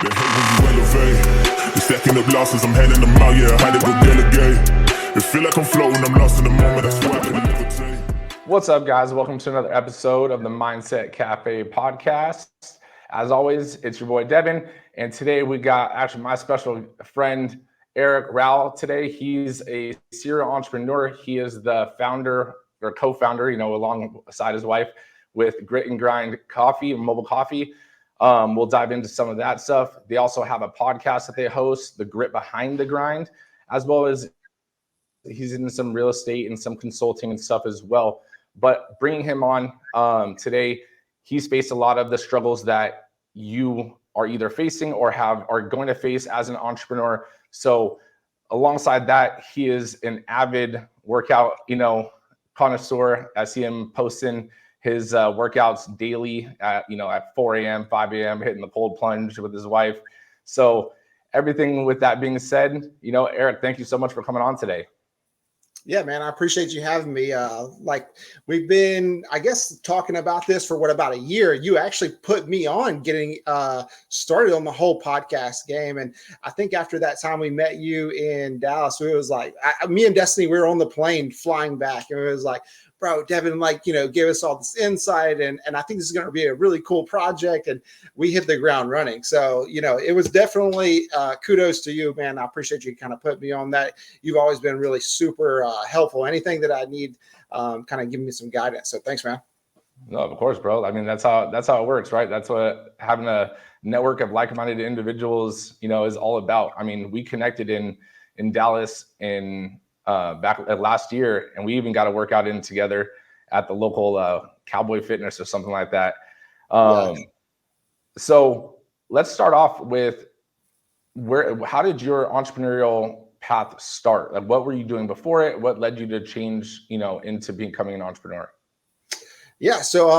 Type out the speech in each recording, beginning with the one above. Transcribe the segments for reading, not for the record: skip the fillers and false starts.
They hate when you elevate. You're stacking up losses, I'm handing them out, yeah, I had to go delegate. It feel like I'm floating, I'm lost in the moment, that's why I can levitate. What's up, guys? Welcome to another episode of the Mindset Cafe podcast. As always, it's your boy Devan, and today we got actually my special friend Eric Rowell. Today, he's a serial entrepreneur. He is the founder or co-founder, alongside his wife, with Grit and Grind Coffee, mobile coffee. We'll dive into some of that stuff. They also have a podcast that they host, The Grit Behind the Grind, as well as he's in some real estate and some consulting and stuff as well. But bringing him on today, he's faced a lot of the struggles that you are either facing or are going to face as an entrepreneur. So alongside that, he is an avid workout, connoisseur. I see him posting his workouts daily at 4 a.m., 5 a.m., hitting the cold plunge with his wife. So everything with that being said, Eric, thank you so much for coming on today. Yeah, man, I appreciate you having me. We've been, I guess, talking about this for about a year. You actually put me on getting started on the whole podcast game. And I think after that time we met you in Dallas, it was like, me and Destiny, we were on the plane flying back. And it was like, bro, Devan, gave us all this insight. And I think this is going to be a really cool project. And we hit the ground running. So, it was definitely kudos to you, man. I appreciate you kind of putting me on that. You've always been really super helpful. Anything that I need, kind of give me some guidance. So thanks, man. No, of course, bro. I mean, that's how it works, right? That's what having a network of like-minded individuals, is all about. I mean, we connected in Dallas back last year, and we even got a workout in together at the local Cowboy Fitness or something like that. So let's start off with how did your entrepreneurial path start? Like, what were you doing before it? What led you to change, into becoming an entrepreneur? Yeah, so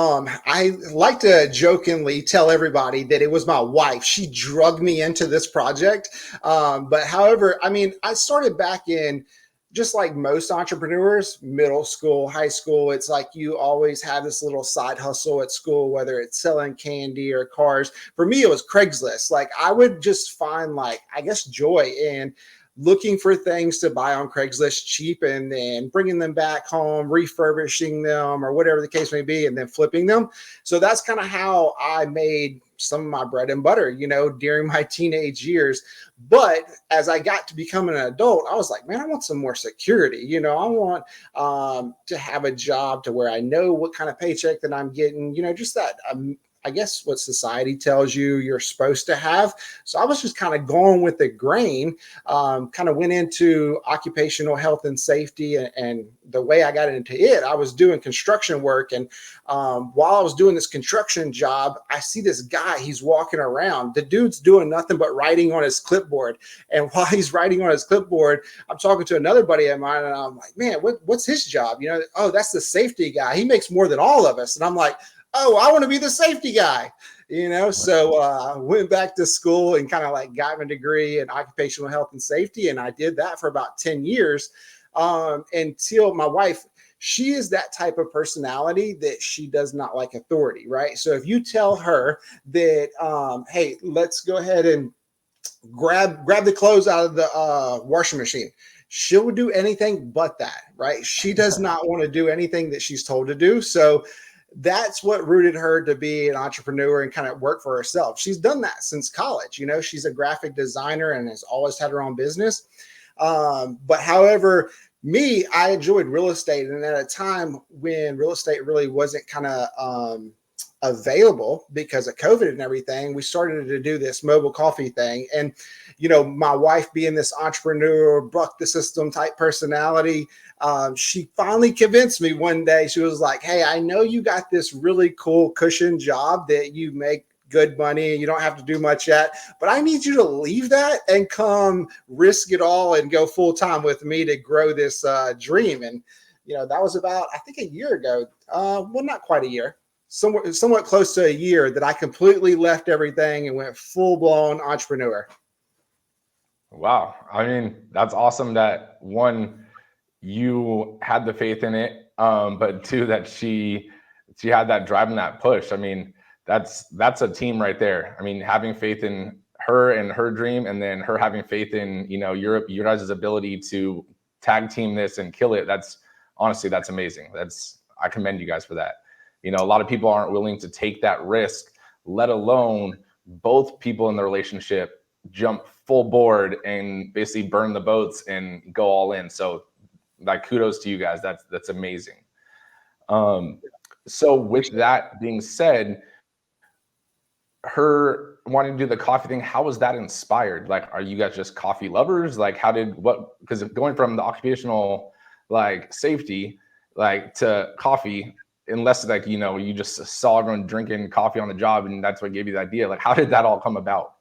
I like to jokingly tell everybody that it was my wife. She drugged me into this project. But however, I started back in, just like most entrepreneurs, middle school, high school. It's like you always have this little side hustle at school, whether it's selling candy or cars. For me, it was Craigslist. Like, I would just find, joy in looking for things to buy on Craigslist cheap and then bringing them back home, refurbishing them or whatever the case may be, and then flipping them. So that's kind of how I made some of my bread and butter, during my teenage years. But as I got to become an adult, I was like, man, I want some more security. I want to have a job to where I know what kind of paycheck that I'm getting, just that I guess what society tells you you're supposed to have. So I was just kind of going with the grain, kind of went into occupational health and safety. And the way I got into it, I was doing construction work. And while I was doing this construction job, I see this guy, he's walking around. The dude's doing nothing but writing on his clipboard. And while he's writing on his clipboard, I'm talking to another buddy of mine, and I'm like, man, what's his job? Oh, that's the safety guy. He makes more than all of us. And I'm like, oh, I want to be the safety guy, So I went back to school and kind of got my degree in occupational health and safety. And I did that for about 10 years until my wife, she is that type of personality that she does not like authority, right? So if you tell her that, hey, let's go ahead and grab the clothes out of the washing machine, she'll do anything but that, right? She does not want to do anything that she's told to do. So that's what rooted her to be an entrepreneur and kind of work for herself. She's done that since college. She's a graphic designer and has always had her own business. But however, I enjoyed real estate. And at a time when real estate really wasn't kind of available because of COVID and everything, we started to do this mobile coffee thing. And, my wife being this entrepreneur, buck the system type personality, she finally convinced me one day. She was like, hey, I know you got this really cool cushion job that you make good money and you don't have to do much at, but I need you to leave that and come risk it all and go full time with me to grow this dream. And, that was about, I think, a year ago. Well, not quite a year. Somewhat close to a year that I completely left everything and went full blown entrepreneur. Wow. I mean, that's awesome that one, you had the faith in it, but two, that she had that drive and that push. I mean, that's a team right there. I mean, having faith in her and her dream, and then her having faith in, your guys' ability to tag team this and kill it. That's amazing. I commend you guys for that. A lot of people aren't willing to take that risk, let alone both people in the relationship jump full board and basically burn the boats and go all in. So like, kudos to you guys. That's amazing. So with that being said, her wanting to do the coffee thing, how was that inspired? Like, are you guys just coffee lovers? Like, because going from the occupational like safety like to coffee, unless like, you just saw everyone drinking coffee on the job and that's what gave you the idea, like how did that all come about?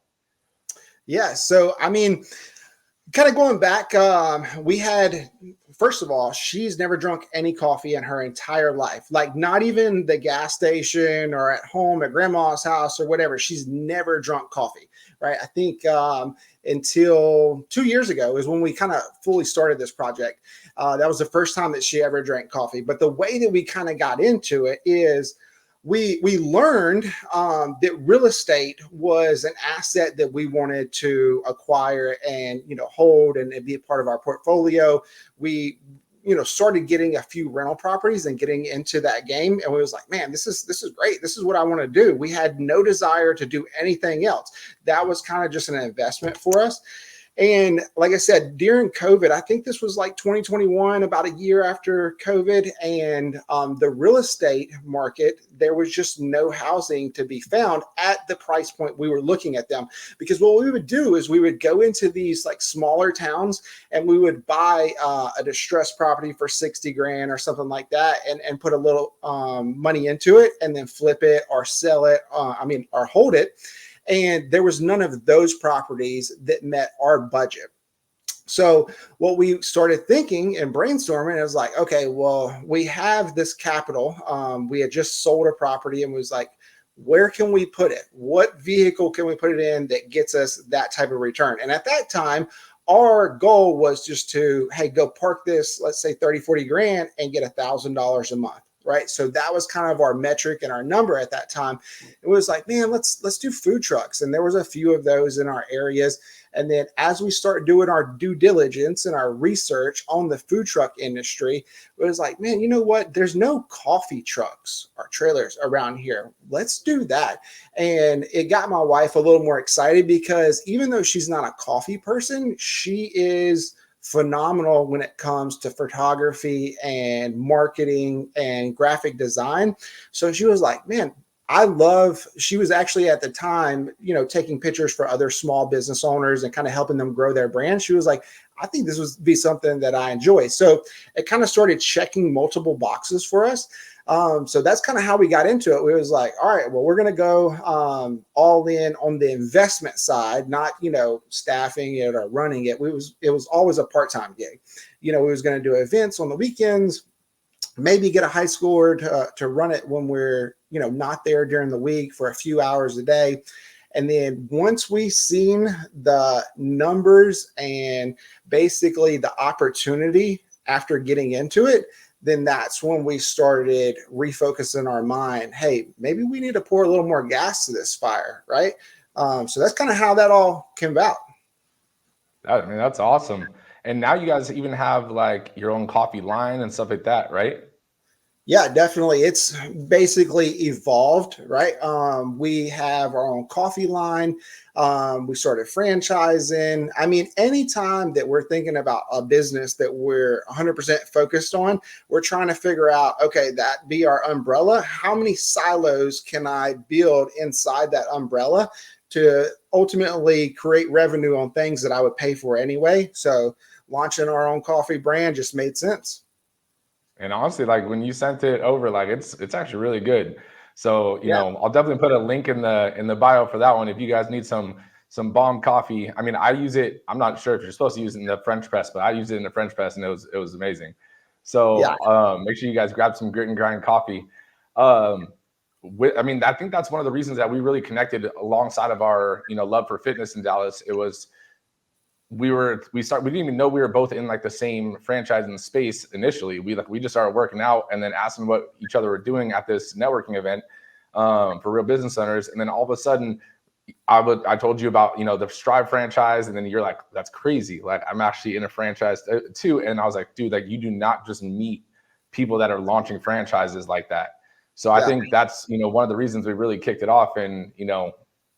Yeah. So, I mean, kind of going back, we had, first of all, she's never drunk any coffee in her entire life, like not even the gas station or at home at grandma's house or whatever. She's never drunk coffee, right? I think until 2 years ago is when we kind of fully started this project. That was the first time that she ever drank coffee. But the way that we kind of got into it is we learned that real estate was an asset that we wanted to acquire and hold and be a part of our portfolio. We started getting a few rental properties and getting into that game, and we was like, man, this is great. This is what I want to do. We had no desire to do anything else. That was kind of just an investment for us. And like I said, during COVID, I think this was like 2021, about a year after COVID, and the real estate market, there was just no housing to be found at the price point we were looking at them. Because what we would do is we would go into these like smaller towns and we would buy a distressed property for 60 grand or something like that, and put a little money into it and then flip it or sell it, or hold it. And there was none of those properties that met our budget. So what we started thinking and brainstorming is like, okay, well, we have this capital. We had just sold a property and was like, where can we put it? What vehicle can we put it in that gets us that type of return? And at that time, our goal was just to, hey, go park this, let's say 30, 40 grand and get $1,000 a month. Right. So that was kind of our metric and our number at that time. It was like, man, let's do food trucks. And there was a few of those in our areas. And then as we start doing our due diligence and our research on the food truck industry, it was like, man, you know what? There's no coffee trucks or trailers around here. Let's do that. And it got my wife a little more excited because even though she's not a coffee person, she is phenomenal when it comes to photography and marketing and graphic design. So she was like, man, she was actually at the time, taking pictures for other small business owners and kind of helping them grow their brand. She was like, I think this would be something that I enjoy. So it kind of started checking multiple boxes for us. So that's kind of how we got into it. We was like, all right, well, we're going to go all in on the investment side, not, staffing it or running it. It was always a part-time gig. We was going to do events on the weekends, maybe get a high schooler to run it when we're, not there during the week for a few hours a day. And then once we seen the numbers and basically the opportunity after getting into it, then that's when we started refocusing our mind. Hey, maybe we need to pour a little more gas to this fire, right? So that's kind of how that all came about. That's awesome. And now you guys even have like your own coffee line and stuff like that, right? Yeah, definitely. It's basically evolved, right? We have our own coffee line. We started franchising. Anytime that we're thinking about a business that we're 100% focused on, we're trying to figure out, okay, that be our umbrella. How many silos can I build inside that umbrella to ultimately create revenue on things that I would pay for anyway? So launching our own coffee brand just made sense. And honestly, like when you sent it over, like it's actually really good. So, I'll definitely put a link in the bio for that one. If you guys need some bomb coffee. I use it. I'm not sure if you're supposed to use it in the French press, but I used it in the French press and it was amazing. So make sure you guys grab some grit and grind coffee. I think that's one of the reasons that we really connected alongside of our, love for fitness in Dallas. It was, we didn't even know we were both in like the same franchising space initially. We just started working out and then asking what each other were doing at this networking event for real business owners. And then all of a sudden, I told you about, the Strive franchise, and then you're like, that's crazy. Like, I'm actually in a franchise too. And I was like, dude, like, you do not just meet people that are launching franchises like that. So I think that's, one of the reasons we really kicked it off. And,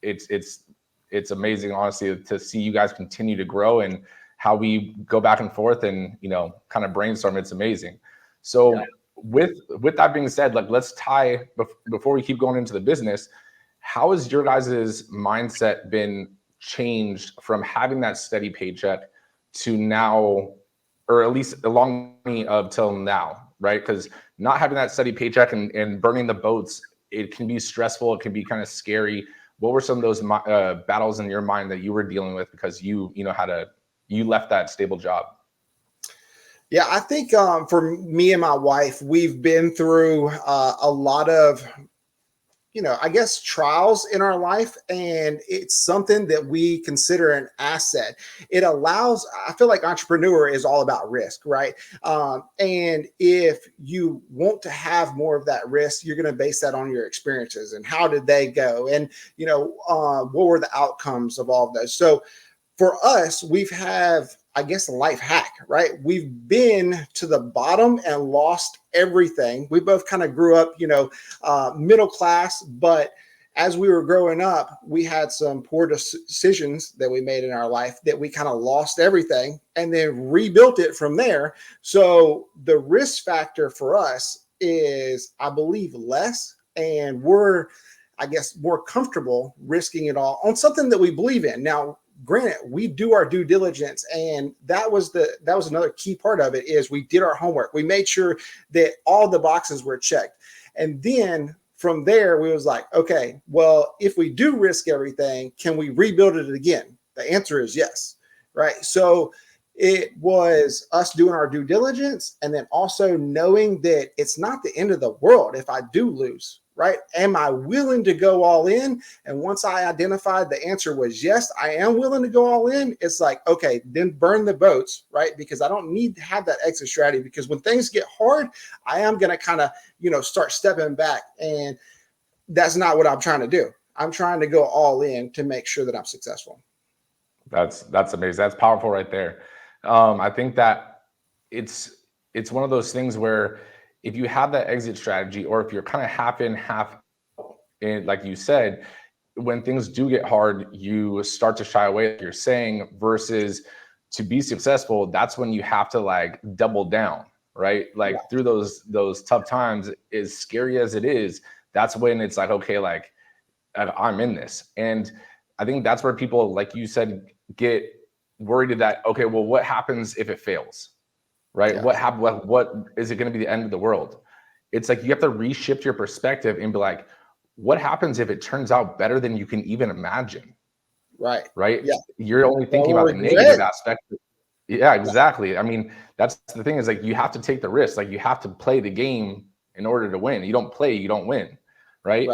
it's amazing, honestly, to see you guys continue to grow and how we go back and forth and, kind of brainstorm. It's amazing. So with that being said, like, let's tie before we keep going into the business. How has your guys' mindset been changed from having that steady paycheck to now, or at least along of till now, right? Because not having that steady paycheck and burning the boats, it can be stressful. It can be kind of scary. What were some of those battles in your mind that you were dealing with because you left that stable job? Yeah, I think for me and my wife, we've been through a lot of, I guess, trials in our life. And it's something that we consider an asset. It allows, I feel like entrepreneur is all about risk, right? And if you want to have more of that risk, you're going to base that on your experiences and how did they go? And, what were the outcomes of all of those? So for us, I guess, a life hack, right? We've been to the bottom and lost everything. We both kind of grew up, middle class, but as we were growing up, we had some poor decisions that we made in our life that we kind of lost everything and then rebuilt it from there. So the risk factor for us is, I believe, less, and we're, I guess, more comfortable risking it all on something that we believe in. Now, granted, we do our due diligence, and that was another key part of it is we did our homework. We made sure that all the boxes were checked. And then from there, we was like, okay, well, if we do risk everything, can we rebuild it again? The answer is yes, right? So it was us doing our due diligence and then also knowing that it's not the end of the world if I do lose. Right? Am I willing to go all in? And once I identified the answer was yes, I am willing to go all in. It's like, okay, then burn the boats, right? Because I don't need to have that exit strategy, because when things get hard, I am going to kind of, start stepping back. And that's not what I'm trying to do. I'm trying to go all in to make sure that I'm successful. That's amazing. That's powerful right there. I think that it's one of those things where if you have that exit strategy, or if you're kind of half in, half in, like you said, when things do get hard, you start to shy away, like you're saying, versus to be successful, that's when you have to like double down, right? Like through those tough times, as scary as it is, that's when it's like, okay, like I'm in this. And I think that's where people, like you said, get worried that, okay, well, what happens if it fails? Right? Yeah. What is it going to be the end of the world? It's like you have to reshift your perspective and be like, what happens if it turns out better than you can even imagine? Right. Right. Yeah. You're only thinking about the negative aspect. Yeah, exactly. I mean, that's the thing, is like, you have to take the risk. Like, you have to play the game in order to win. You don't play, you don't win. Right.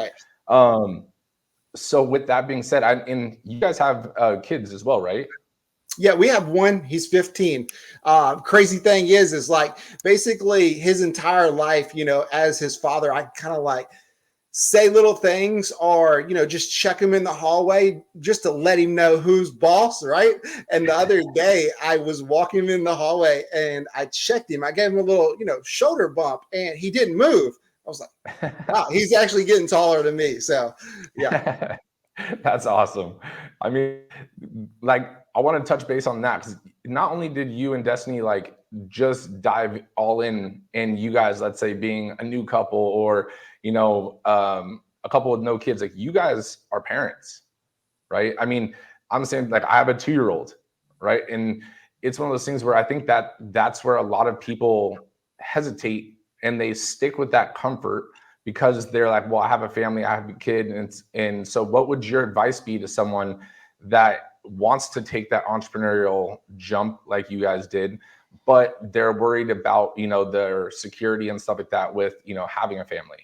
So with that being said, and you guys have kids as well, right? Yeah, we have one. He's 15. Crazy thing is like basically his entire life, as his father, I kind of like say little things or, just check him in the hallway just to let him know who's boss, right? And the other day I was walking in the hallway and I checked him. I gave him a little, shoulder bump, and he didn't move. I was like, wow, he's actually getting taller than me. So, yeah. That's awesome. I mean, like, I want to touch base on that, because not only did you and Destiny like just dive all in, and you guys, let's say, being a new couple, or a couple with no kids, like, you guys are parents, right? I mean, I'm saying, like, I have a 2-year-old, right? And it's one of those things where I think that that's where a lot of people hesitate, and they stick with that comfort because they're like, well, I have a family, I have a kid. And so what would your advice be to someone that wants to take that entrepreneurial jump like you guys did, but they're worried about, their security and stuff like that with, having a family?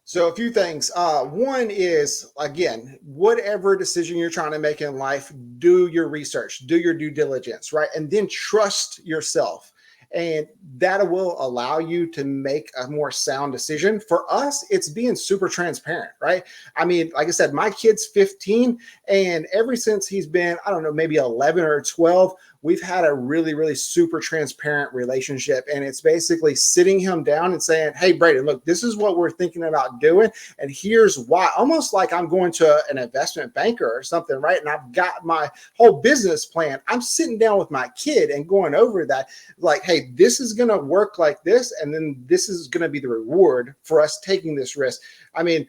So a few things. One is, again, whatever decision you're trying to make in life, do your research, do your due diligence, right? And then trust yourself. And that will allow you to make a more sound decision. For us, it's being super transparent, right? I mean, like I said, my kid's 15, and ever since he's been, I don't know, maybe 11 or 12, we've had a really, really super transparent relationship. And it's basically sitting him down and saying, hey, Braden, look, this is what we're thinking about doing. And here's why. Almost like I'm going to an investment banker or something, right? And I've got my whole business plan. I'm sitting down with my kid and going over that, like, hey, this is going to work like this. And then this is going to be the reward for us taking this risk. I mean,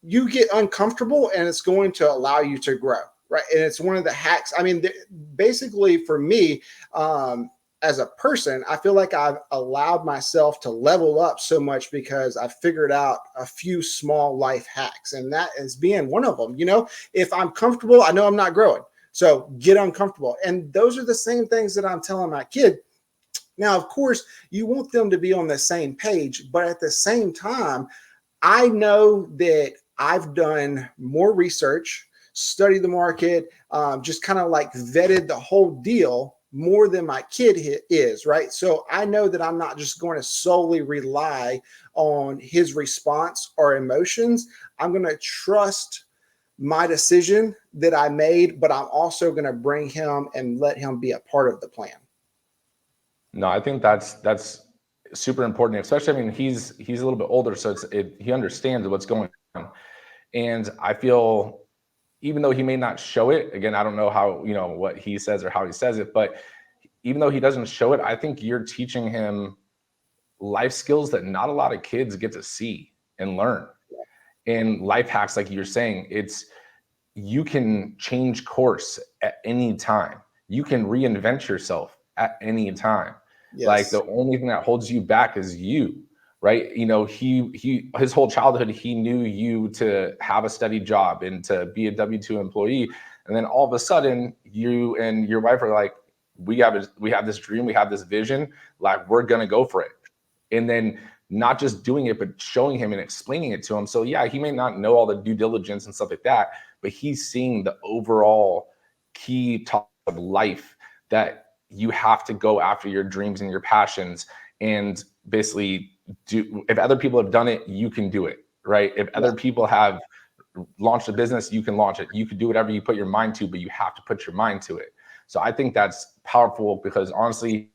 you get uncomfortable and it's going to allow you to grow. Right. And it's one of the hacks. I mean, basically for me, as a person, I feel like I've allowed myself to level up so much because I figured out a few small life hacks. And that is being one of them. You know, if I'm comfortable, I know I'm not growing. So get uncomfortable. And those are the same things that I'm telling my kid. Now, of course, you want them to be on the same page. But at the same time, I know that I've done more research, study the market, just kind of like vetted the whole deal more than my kid is, right? So I know that I'm not just going to solely rely on his response or emotions. I'm going to trust my decision that I made, but I'm also going to bring him and let him be a part of the plan. No, I think that's super important, especially, I mean, he's a little bit older, so he understands what's going on. And I feel, even though he may not show it, again, I don't know how, you know, what he says or how he says it, but even though he doesn't show it, I think you're teaching him life skills that not a lot of kids get to see and learn. And life hacks, like you're saying, you can change course at any time. You can reinvent yourself at any time. Yes. Like the only thing that holds you back is you. Right. You know, his whole childhood, he knew you to have a steady job and to be a W-2 employee. And then all of a sudden you and your wife are like, we have this dream, we have this vision, like we're going to go for it. And then not just doing it, but showing him and explaining it to him. So yeah, he may not know all the due diligence and stuff like that, but he's seeing the overall key topic of life, that you have to go after your dreams and your passions, and basically if other people have done it, you can do it, right? If other people have launched a business, you can launch it. You can do whatever you put your mind to, but you have to put your mind to it. So I think that's powerful, because honestly,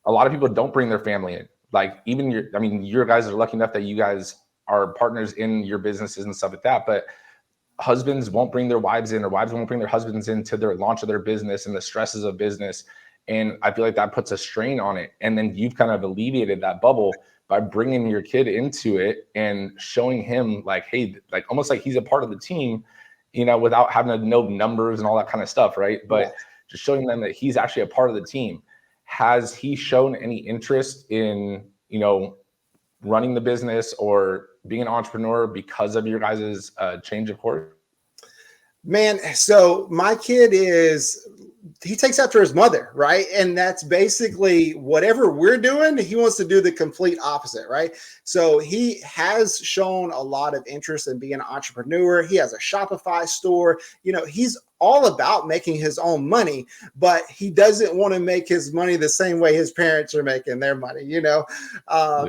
a lot of people don't bring their family in. Like even your guys are lucky enough that you guys are partners in your businesses and stuff like that, but husbands won't bring their wives in, or wives won't bring their husbands into their launch of their business and the stresses of business. And I feel like that puts a strain on it. And then you've kind of alleviated that bubble by bringing your kid into it and showing him like, hey, like almost like he's a part of the team, you know, without having to know numbers and all that kind of stuff, right? But just showing them that he's actually a part of the team. Has he shown any interest in, you know, running the business or being an entrepreneur because of your guys' change of course? Man, so my kid he takes after his mother, right? And that's basically whatever we're doing, he wants to do the complete opposite, right? So he has shown a lot of interest in being an entrepreneur. He has a Shopify store. You know, he's all about making his own money, but he doesn't want to make his money the same way his parents are making their money, you know?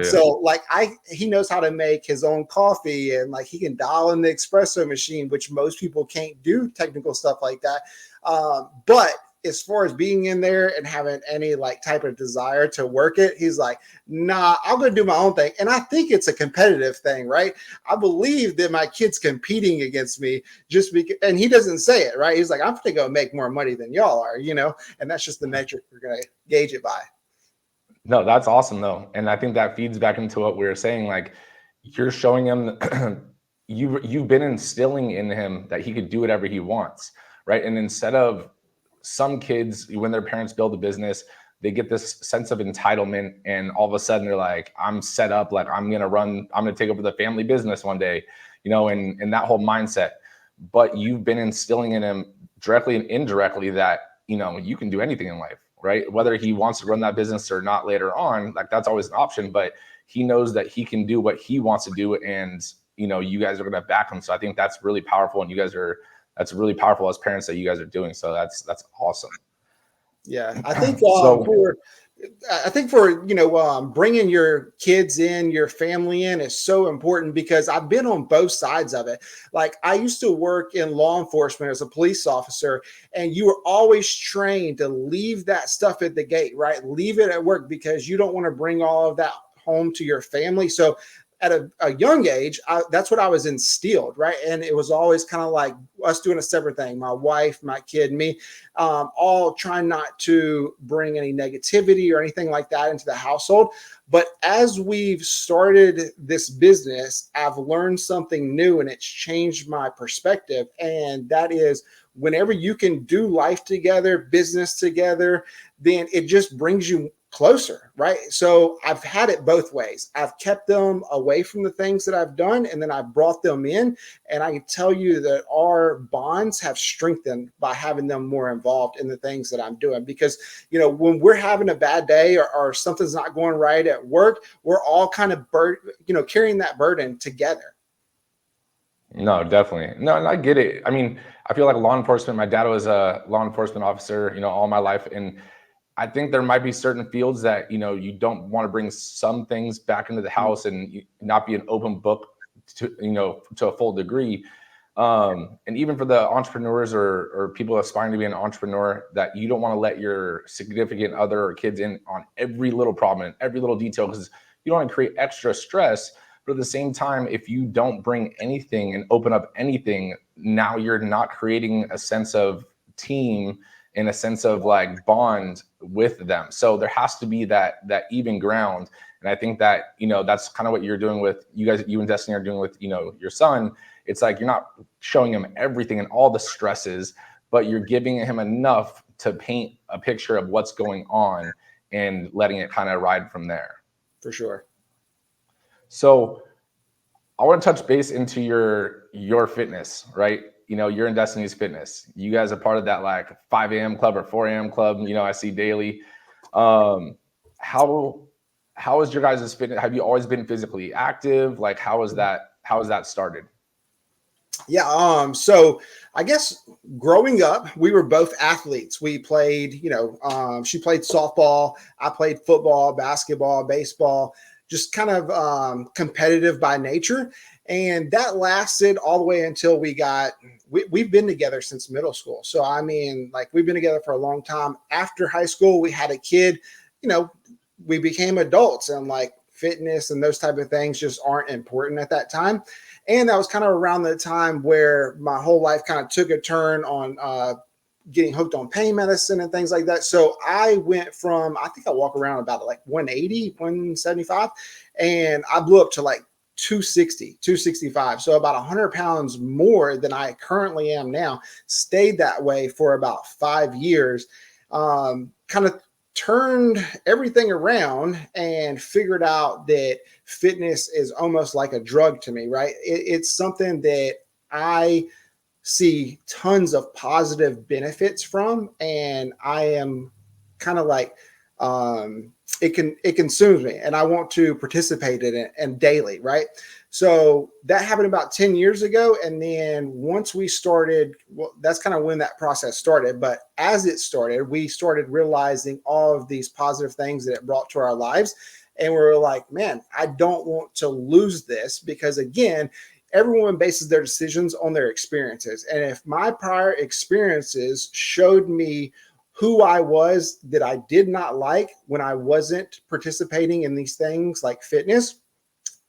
So like he knows how to make his own coffee, and like he can dial in the espresso machine, which most people can't do technical stuff like that. But as far as being in there and having any like type of desire to work it, he's like, nah, I'm going to do my own thing. And I think it's a competitive thing, right? I believe that my kid's competing against me just because, and he doesn't say it, right? He's like, I'm going to go make more money than y'all are, you know? And that's just the metric we're going to gauge it by. No, that's awesome though. And I think that feeds back into what we were saying. Like you're showing him, you've been instilling in him that he could do whatever he wants, right? And instead of some kids, when their parents build a business, they get this sense of entitlement, and all of a sudden they're like, I'm set up, like I'm going to take over the family business one day, you know, and that whole mindset. But you've been instilling in him directly and indirectly that, you know, you can do anything in life, right? Whether he wants to run that business or not later on, like that's always an option, but he knows that he can do what he wants to do, and, you know, you guys are going to back him. So I think that's really powerful, and that's really powerful as parents that you guys are doing. So that's awesome. Yeah, I think I think for, bringing your kids in, your family in is so important because I've been on both sides of it. Like I used to work in law enforcement as a police officer, and you were always trained to leave that stuff at the gate, right? Leave it at work because you don't want to bring all of that home to your family. So at a young age, that's what I was instilled, right? And it was always kind of like us doing a separate thing, my wife, my kid, me, all trying not to bring any negativity or anything like that into the household. But as we've started this business, I've learned something new and it's changed my perspective. And that is, whenever you can do life together, business together, then it just brings you closer, right? So I've had it both ways. I've kept them away from the things that I've done, and then I brought them in. And I can tell you that our bonds have strengthened by having them more involved in the things that I'm doing. Because, when we're having a bad day or something's not going right at work, we're all kind of carrying that burden together. No, definitely. No, and I get it. I mean, I feel like law enforcement, my dad was a law enforcement officer, all my life. And I think there might be certain fields that, you don't want to bring some things back into the house and not be an open book to a full degree. And even for the entrepreneurs or people aspiring to be an entrepreneur, that you don't want to let your significant other or kids in on every little problem and every little detail, because you don't want to create extra stress. But at the same time, if you don't bring anything and open up anything, now you're not creating a sense of team and a sense of like bond with them. So there has to be that even ground. And I think that, that's kind of what you're doing with you and Destiny are doing with, your son. It's like, you're not showing him everything and all the stresses, but you're giving him enough to paint a picture of what's going on and letting it kind of ride from there. For sure. So I want to touch base into your fitness, right? You're in Destiny's Fitness. You guys are part of that like 5 a.m. club or 4 a.m. club, I see daily. How is your guys' fitness? Have you always been physically active? Like, how is that started? Yeah. So I guess growing up, we were both athletes. We played, she played softball. I played football, basketball, baseball, just kind of competitive by nature. And that lasted all the way until we've been together since middle school. So, I mean, like we've been together for a long time. After high school, we had a kid, we became adults, and like fitness and those type of things just aren't important at that time. And that was kind of around the time where my whole life kind of took a turn on getting hooked on pain medicine and things like that. So I went from, I think I walk around about like 180, 175, and I blew up to like 260, 265. So about 100 pounds more than I currently am now. Stayed that way for about 5 years. Kind of turned everything around and figured out that fitness is almost like a drug to me, right? It's something that I see tons of positive benefits from, and I am kind of like, it consumes me, and I want to participate in it and daily, right? So that happened about 10 years ago. And then once we started, well, that's kind of when that process started. But as it started, we started realizing all of these positive things that it brought to our lives. And we were like, man, I don't want to lose this, because again, everyone bases their decisions on their experiences. And if my prior experiences showed me who I was that I did not like when I wasn't participating in these things like fitness,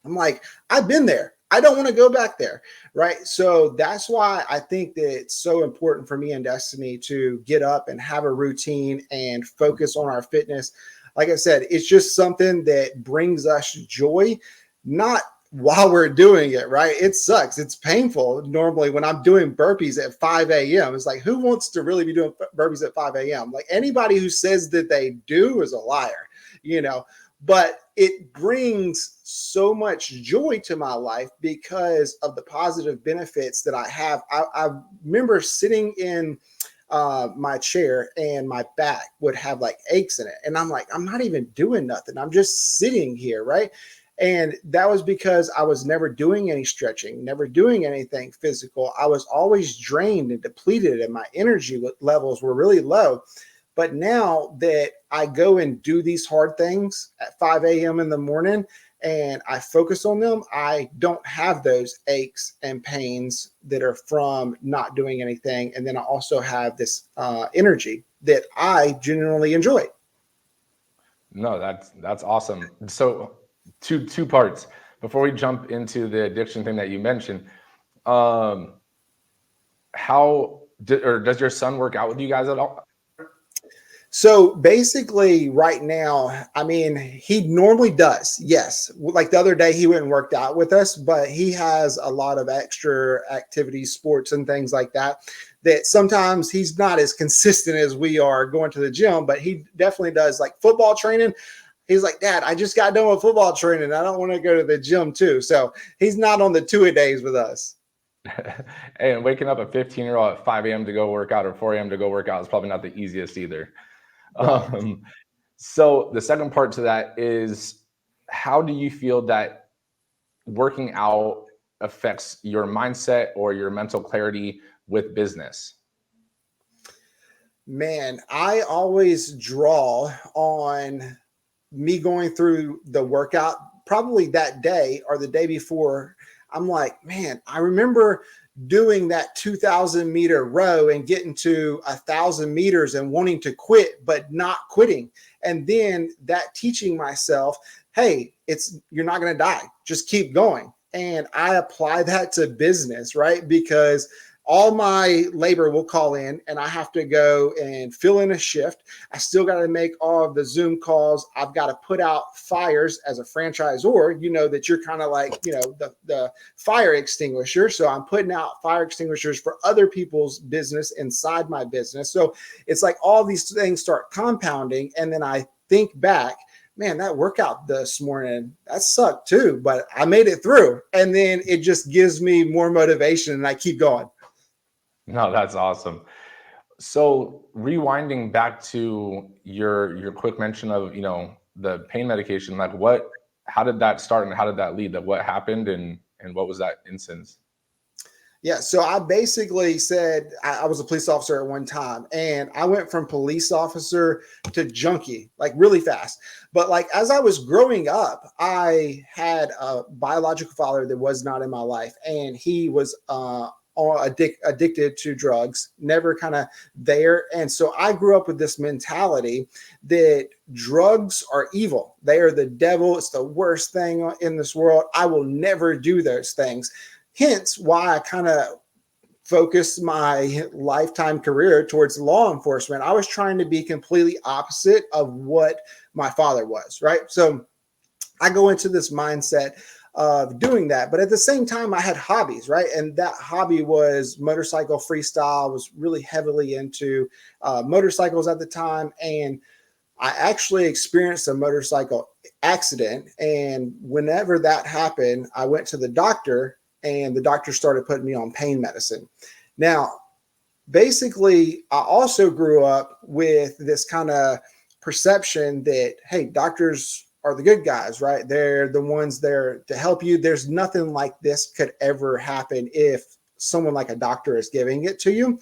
I'm like, I've been there. I don't want to go back there, right? So that's why I think that it's so important for me and Destiny to get up and have a routine and focus on our fitness. Like I said, it's just something that brings us joy, not while we're doing it, right? It sucks. It's painful. Normally when I'm doing burpees at 5 a.m., it's like, who wants to really be doing burpees at 5 a.m.? Like anybody who says that they do is a liar, but it brings so much joy to my life because of the positive benefits that I have. I remember sitting in my chair and my back would have like aches in it. And I'm like, I'm not even doing nothing. I'm just sitting here, right? And that was because I was never doing any stretching, never doing anything physical. I was always drained and depleted, and my energy levels were really low. But now that I go and do these hard things at 5 a.m. in the morning and I focus on them, I don't have those aches and pains that are from not doing anything. And then I also have this energy that I genuinely enjoy. No, that's awesome. So two parts before we jump into the addiction thing that you mentioned. Does your son work out with you guys at all? So basically right now, I mean, he normally does. Yes. Like the other day, he went and worked out with us, but he has a lot of extra activities, sports and things like that sometimes he's not as consistent as we are going to the gym, but he definitely does like football training. He's like, Dad, I just got done with football training. I don't want to go to the gym too. So he's not on the 2-a-days with us. And waking up a 15-year-old at 5 a.m. to go work out or 4 a.m. to go work out is probably not the easiest either. Right. So the second part to that is, how do you feel that working out affects your mindset or your mental clarity with business? Man, I always draw on me going through the workout probably that day or the day before. I'm like, man, I remember doing that 2,000 meter row and getting to 1,000 meters and wanting to quit, but not quitting. And then that teaching myself, hey, you're not going to die. Just keep going. And I apply that to business, right? Because all my labor will call in and I have to go and fill in a shift. I still got to make all of the Zoom calls. I've got to put out fires as a franchisor, that you're kind of like, the fire extinguisher. So I'm putting out fire extinguishers for other people's business inside my business. So it's like all these things start compounding. And then I think back, man, that workout this morning, that sucked too, but I made it through. And then it just gives me more motivation and I keep going. No, that's awesome. So rewinding back to your quick mention of, the pain medication, like how did that start and how did that lead? That what happened and what was that instance? Yeah. So I basically said I was a police officer at one time and I went from police officer to junkie, like really fast. But like, as I was growing up, I had a biological father that was not in my life. And he was, addicted to drugs, never kind of there. And so I grew up with this mentality that drugs are evil. They are the devil. It's the worst thing in this world. I will never do those things. Hence why I kind of focused my lifetime career towards law enforcement. I was trying to be completely opposite of what my father was, right? So I go into this mindset of doing that. But at the same time, I had hobbies, right? And that hobby was motorcycle freestyle. I was really heavily into motorcycles at the time. And I actually experienced a motorcycle accident. And whenever that happened, I went to the doctor and the doctor started putting me on pain medicine. Now, basically, I also grew up with this kind of perception that, hey, doctors are the good guys, right? They're the ones there to help you. There's nothing like this could ever happen if someone like a doctor is giving it to you.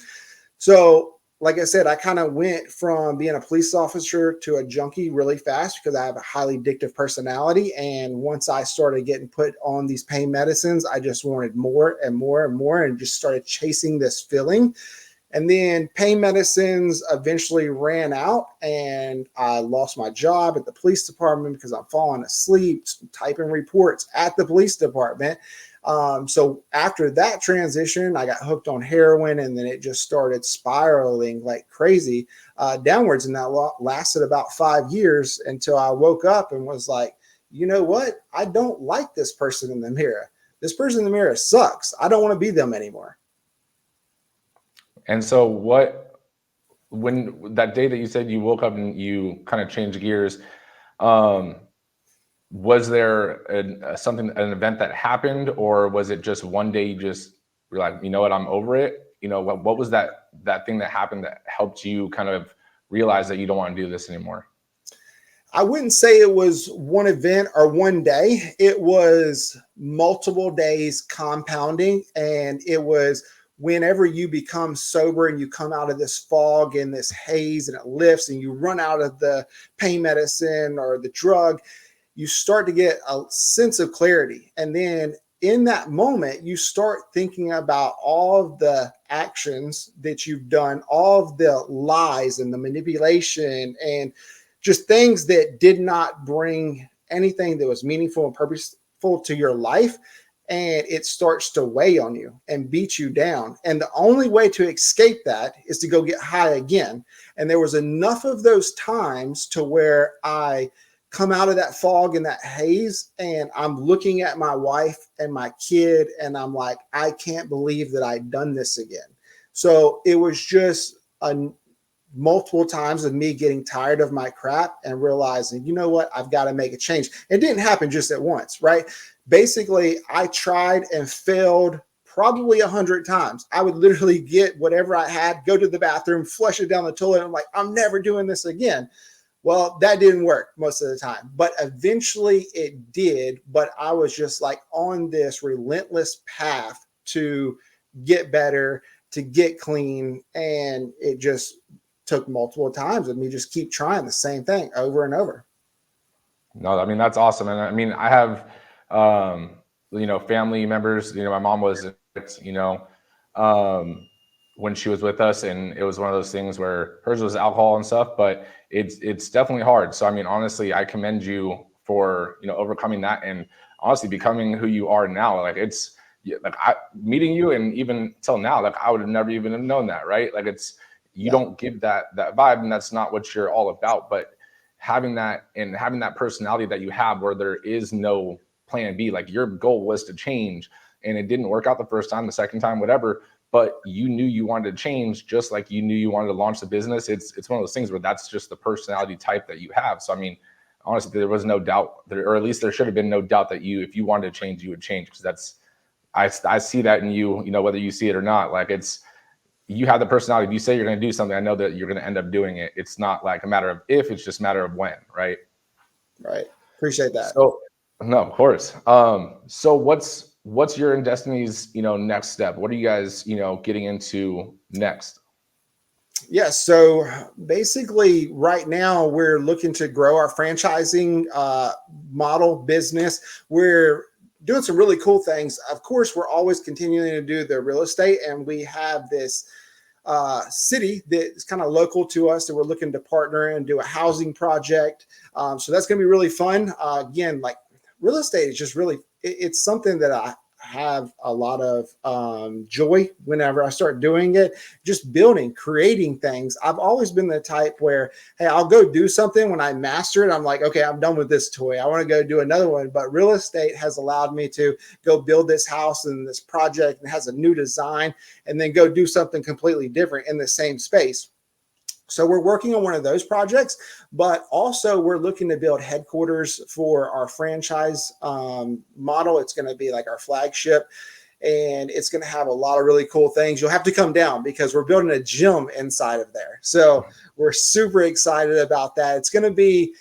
So, like I said, I kind of went from being a police officer to a junkie really fast because I have a highly addictive personality. And once I started getting put on these pain medicines, I just wanted more and more and more and just started chasing this feeling. And then pain medicines eventually ran out and I lost my job at the police department because I'm falling asleep, typing reports at the police department. So after that transition, I got hooked on heroin and then it just started spiraling like crazy downwards. And that lasted about 5 years until I woke up and was like, you know what? I don't like this person in the mirror. This person in the mirror sucks. I don't want to be them anymore. And so when that day that you said you woke up and you kind of changed gears, was there an event that happened, or was it just one day you just were like, you know what, I'm over it? What was that thing that happened that helped you kind of realize that you don't want to do this anymore? I wouldn't say it was one event or one day. It was multiple days compounding. And it was whenever you become sober and you come out of this fog and this haze and it lifts and you run out of the pain medicine or the drug, you start to get a sense of clarity. And then in that moment, you start thinking about all of the actions that you've done, all of the lies and the manipulation and just things that did not bring anything that was meaningful and purposeful to your life. And it starts to weigh on you and beat you down. And the only way to escape that is to go get high again. And there was enough of those times to where I come out of that fog and that haze, and I'm looking at my wife and my kid, and I'm like, I can't believe that I'd done this again. So it was just multiple times of me getting tired of my crap and realizing, you know what, I've got to make a change. It didn't happen just at once, right? Basically, I tried and failed probably 100 times. I would literally get whatever I had, go to the bathroom, flush it down the toilet. And I'm like, I'm never doing this again. Well, that didn't work most of the time, but eventually it did. But I was just like on this relentless path to get better, to get clean. And it just took multiple times of me just keep trying the same thing over and over. No, I mean, that's awesome. And I mean, I have, family members, my mom was, when she was with us, and it was one of those things where hers was alcohol and stuff, but it's definitely hard. So, I mean, honestly, I commend you for, overcoming that and honestly becoming who you are now. Like meeting you, and even till now, like I would have never even have known that, right? Like you don't give that vibe, and that's not what you're all about. But having that personality that you have where there is no plan B, like your goal was to change and it didn't work out the first time, the second time, whatever, but you knew you wanted to change, just like you knew you wanted to launch the business. It's one of those things where that's just the personality type that you have. So, I mean, honestly, there was no doubt there, or at least there should have been no doubt that if you wanted to change, you would change. Because I see that in you, whether you see it or not. Like you have the personality. If you say you're going to do something, I know that you're going to end up doing it. It's not like a matter of if, it's just a matter of when, right? Right. Appreciate that. So, no, of course. So what's your and Destiny's, next step? What are you guys, getting into next? Yeah. So basically right now we're looking to grow our franchising model business. We're doing some really cool things. Of course, we're always continuing to do the real estate, and we have this city that is kind of local to us that we're looking to partner and do a housing project. So that's going to be really fun. Again, like real estate is just really, it's something that I have a lot of joy whenever I start doing it, just building, creating things. I've always been the type where, hey, I'll go do something. When I master it, I'm like, okay, I'm done with this toy. I want to go do another one. But real estate has allowed me to go build this house and this project, and it has a new design, and then go do something completely different in the same space. So we're working on one of those projects, but also we're looking to build headquarters for our franchise model. It's going to be like our flagship, and it's going to have a lot of really cool things. You'll have to come down because we're building a gym inside of there. So we're super excited about that. It's going to be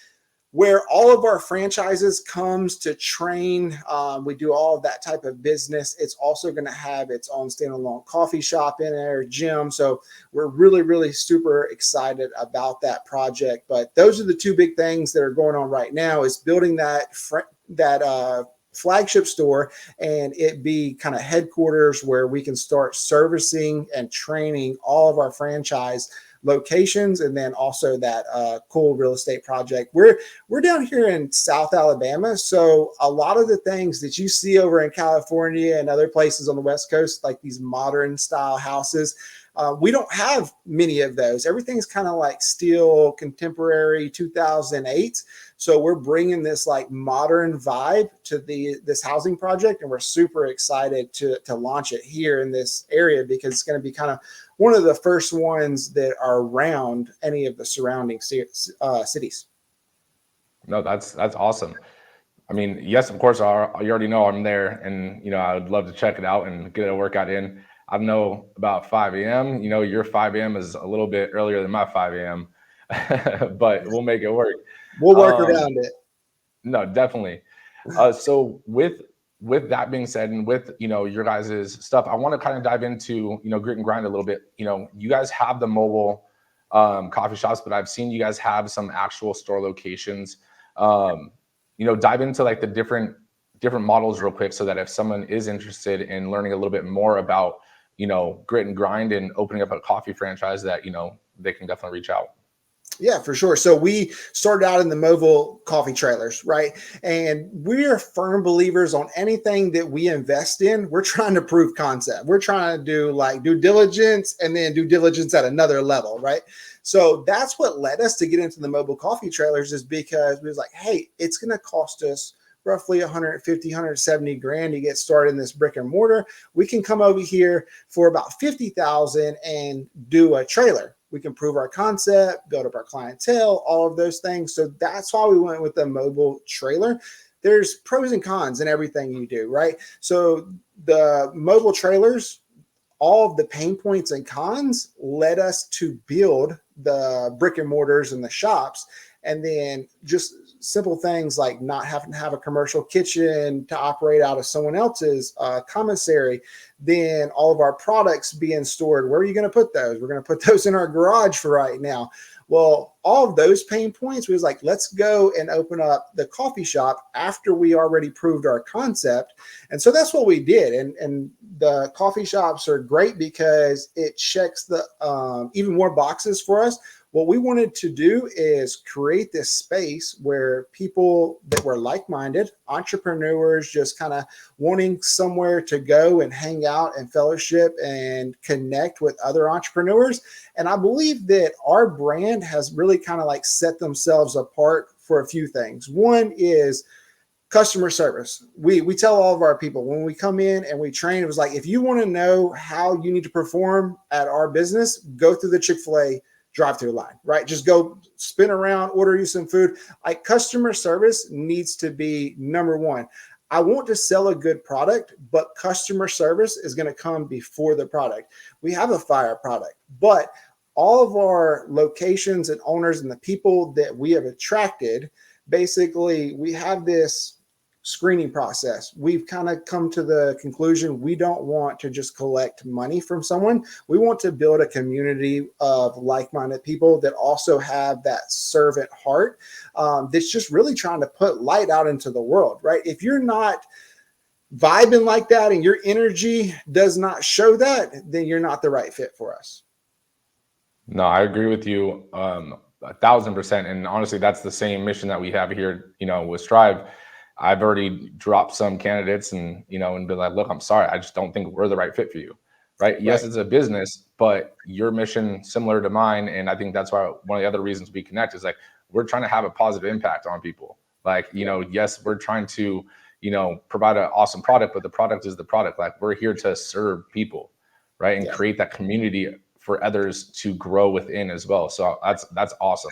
where all of our franchises comes to train. We do all of that type of business. It's also going to have its own standalone coffee shop in there, gym. So we're really, really super excited about that project. But those are the two big things that are going on right now, is building that flagship store and it be kind of headquarters where we can start servicing and training all of our franchise locations, and then also that cool real estate project. We're down here in South Alabama, so a lot of the things that you see over in California and other places on the West Coast, like these modern style houses, we don't have many of those. Everything's kind of like still contemporary 2008. So we're bringing this like modern vibe to this housing project, and we're super excited to launch it here in this area because it's going to be kind of one of the first ones that are around any of the surrounding cities. No, that's awesome. I mean, yes, of course, you already know I'm there, and I would love to check it out and get a workout in. I know about 5 a.m. Your 5 a.m. is a little bit earlier than my 5 a.m., but we'll make it work. We'll work around it. No, definitely. So with with that being said, and with, your guys' stuff, I want to kind of dive into, grit and grind a little bit. You guys have the mobile coffee shops, but I've seen you guys have some actual store locations. Dive into like the different models real quick, so that if someone is interested in learning a little bit more about, grit and grind and opening up a coffee franchise, that, they can definitely reach out. Yeah, for sure. So we started out in the mobile coffee trailers, right? And we're firm believers on anything that we invest in. We're trying to prove concept. We're trying to do like due diligence and then due diligence at another level, right? So that's what led us to get into the mobile coffee trailers, is because we was like, hey, it's going to cost us roughly 150, 170 grand to get started in this brick and mortar. We can come over here for about 50,000 and do a trailer. We can prove our concept, build up our clientele, all of those things. So that's why we went with the mobile trailer. There's pros and cons in everything you do, right? So the mobile trailers, all of the pain points and cons led us to build the brick and mortars and the shops. And then just simple things like not having to have a commercial kitchen to operate out of someone else's commissary. Then all of our products being stored. Where are you going to put those? We're going to put those in our garage for right now. Well, all of those pain points, we was like, let's go and open up the coffee shop after we already proved our concept. And so that's what we did. And the coffee shops are great because it checks the even more boxes for us. What we wanted to do is create this space where people that were like-minded, entrepreneurs, just kind of wanting somewhere to go and hang out and fellowship and connect with other entrepreneurs. And I believe that our brand has really kind of like set themselves apart for a few things. One is customer service. We tell all of our people when we come in and we train, it was like, if you want to know how you need to perform at our business, go through the Chick-fil-A drive-through line, right? Just go spin around, order you some food. Like, customer service needs to be number one. I want to sell a good product, but customer service is going to come before the product. We have a fire product, but all of our locations and owners and the people that we have attracted, basically, we have this screening process. We've kind of come to the conclusion we don't want to just collect money from someone. We want to build a community of like-minded people that also have that servant heart, that's just really trying to put light out into the world, right? If you're not vibing like that and your energy does not show that, then you're not the right fit for us. No, I agree with you 1,000%. And honestly, that's the same mission that we have here, with Strive. I've already dropped some candidates and been like, look, I'm sorry, I just don't think we're the right fit for you. Right. Yes, it's a business, but your mission similar to mine. And I think that's why one of the other reasons we connect is like, we're trying to have a positive impact on people. Like, yes, we're trying to, provide an awesome product, but the product is the product. Like, we're here to serve people, right? And create that community for others to grow within as well. So that's awesome.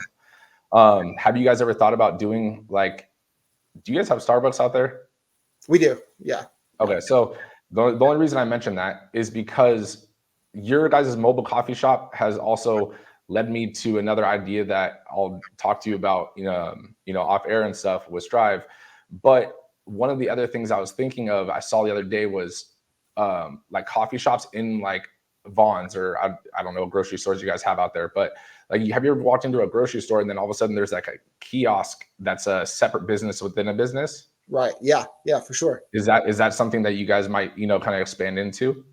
Have you guys ever thought about doing like, do you guys have Starbucks out there? We do. Yeah. Okay. So the only reason I mentioned that is because your guys' mobile coffee shop has also led me to another idea that I'll talk to you about, off air and stuff with Strive. But one of the other things I was thinking of, I saw the other day was like coffee shops in like Vaughn's or I don't know, grocery stores you guys have out there. But like, have you ever walked into a grocery store and then all of a sudden there's like a kiosk that's a separate business within a business? Right. Yeah. Yeah, for sure. Is that something that you guys might, kind of expand into?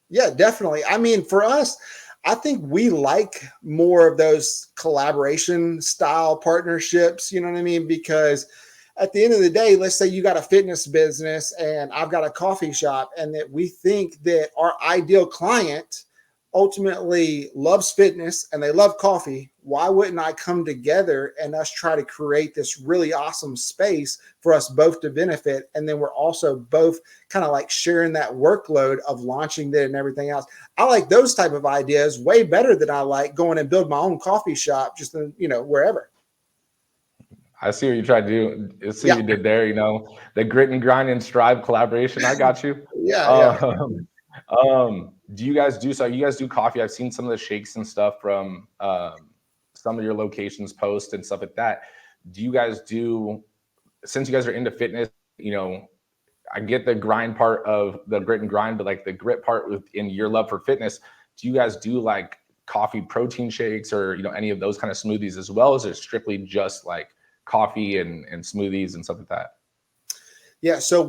Yeah, definitely. I mean, for us, I think we like more of those collaboration style partnerships, you know what I mean? Because at the end of the day, let's say you got a fitness business and I've got a coffee shop, and that we think that our ideal client ultimately loves fitness and they love coffee. Why wouldn't I come together and us try to create this really awesome space for us both to benefit? And then we're also both kind of like sharing that workload of launching it and everything else. I like those type of ideas way better than I like going and build my own coffee shop just in, wherever. I see what you tried to do. I see what you did there, the grit and grind and strive collaboration. I got you. Yeah. Do you guys do coffee? I've seen some of the shakes and stuff from some of your locations post and stuff like that. Do you guys do, since you guys are into fitness, I get the grind part of the grit and grind, but like the grit part within your love for fitness, do you guys do like coffee protein shakes or, any of those kind of smoothies as well? Is it strictly just like coffee and smoothies and stuff like that? Yeah. So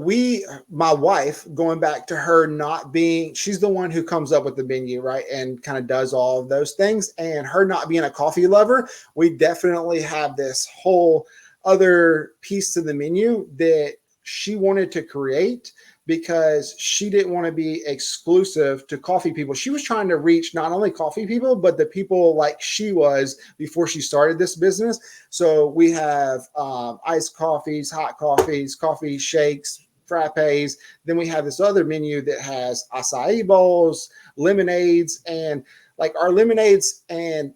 my wife, going back to her not being, she's the one who comes up with the menu, right? And kind of does all of those things. And her not being a coffee lover, we definitely have this whole other piece to the menu that she wanted to create because she didn't want to be exclusive to coffee people. She was trying to reach not only coffee people, but the people like she was before she started this business. So we have iced coffees, hot coffees, coffee shakes, frappes. Then we have this other menu that has acai bowls, lemonades, and like our lemonades and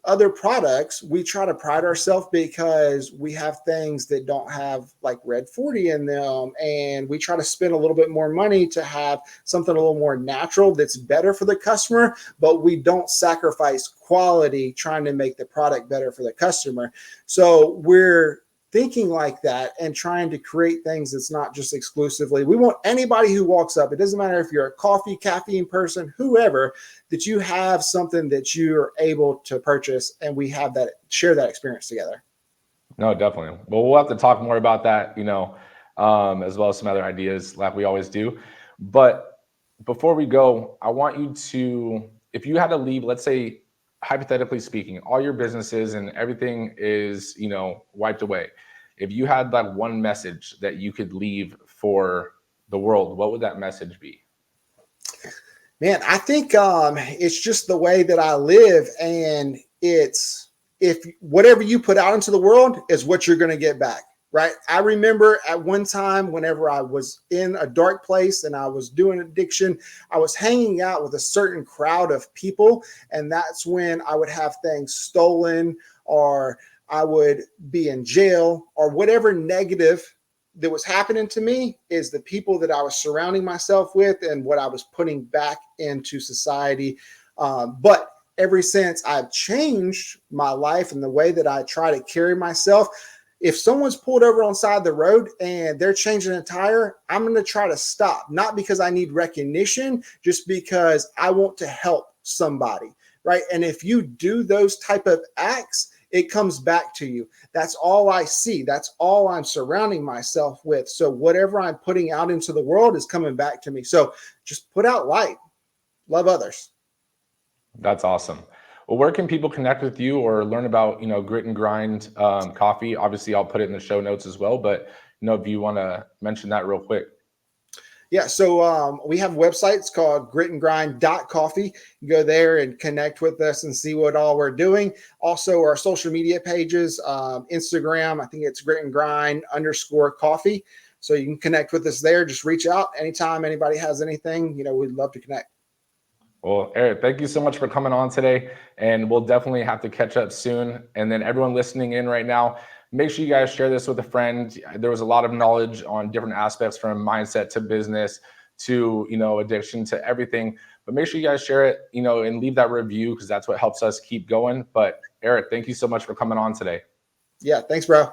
other products, we try to pride ourselves because we have things that don't have like red 40 in them. And we try to spend a little bit more money to have something a little more natural that's better for the customer, but we don't sacrifice quality trying to make the product better for the customer. So we're thinking like that and trying to create things that's not just exclusively. We want anybody who walks up, it doesn't matter if you're a coffee, caffeine person, whoever, that you have something that you're able to purchase and we have that, share that experience together. No, definitely. Well, we'll have to talk more about that, as well as some other ideas like we always do. But before we go, I want you to, if you had to leave, let's say, hypothetically speaking, all your businesses and everything is, wiped away. If you had like one message that you could leave for the world, what would that message be? Man, I think it's just the way that I live, and it's if whatever you put out into the world is what you're going to get back, right? I remember at one time whenever I was in a dark place and I was doing addiction, I was hanging out with a certain crowd of people, and that's when I would have things stolen or I would be in jail or whatever negative that was happening to me is the people that I was surrounding myself with and what I was putting back into society. But ever since I've changed my life and the way that I try to carry myself, if someone's pulled over on the side of the road and they're changing a tire, I'm going to try to stop, not because I need recognition, just because I want to help somebody, right? And if you do those type of acts, it comes back to you. That's all I see. That's all I'm surrounding myself with. So whatever I'm putting out into the world is coming back to me. So just put out light, love others. That's awesome. Well, where can people connect with you or learn about, Grit and Grind coffee? Obviously, I'll put it in the show notes as well. But, if you want to mention that real quick. Yeah, so we have websites called gritandgrind.coffee. You go there and connect with us and see what all we're doing. Also, our social media pages, Instagram, I think it's gritandgrind_coffee. So you can connect with us there. Just reach out anytime anybody has anything. We'd love to connect. Well, Eric, thank you so much for coming on today. And we'll definitely have to catch up soon. And then everyone listening in right now, make sure you guys share this with a friend. There was a lot of knowledge on different aspects from mindset to business to, addiction to everything. But make sure you guys share it, and leave that review because that's what helps us keep going. But Eric, thank you so much for coming on today. Yeah, thanks, bro.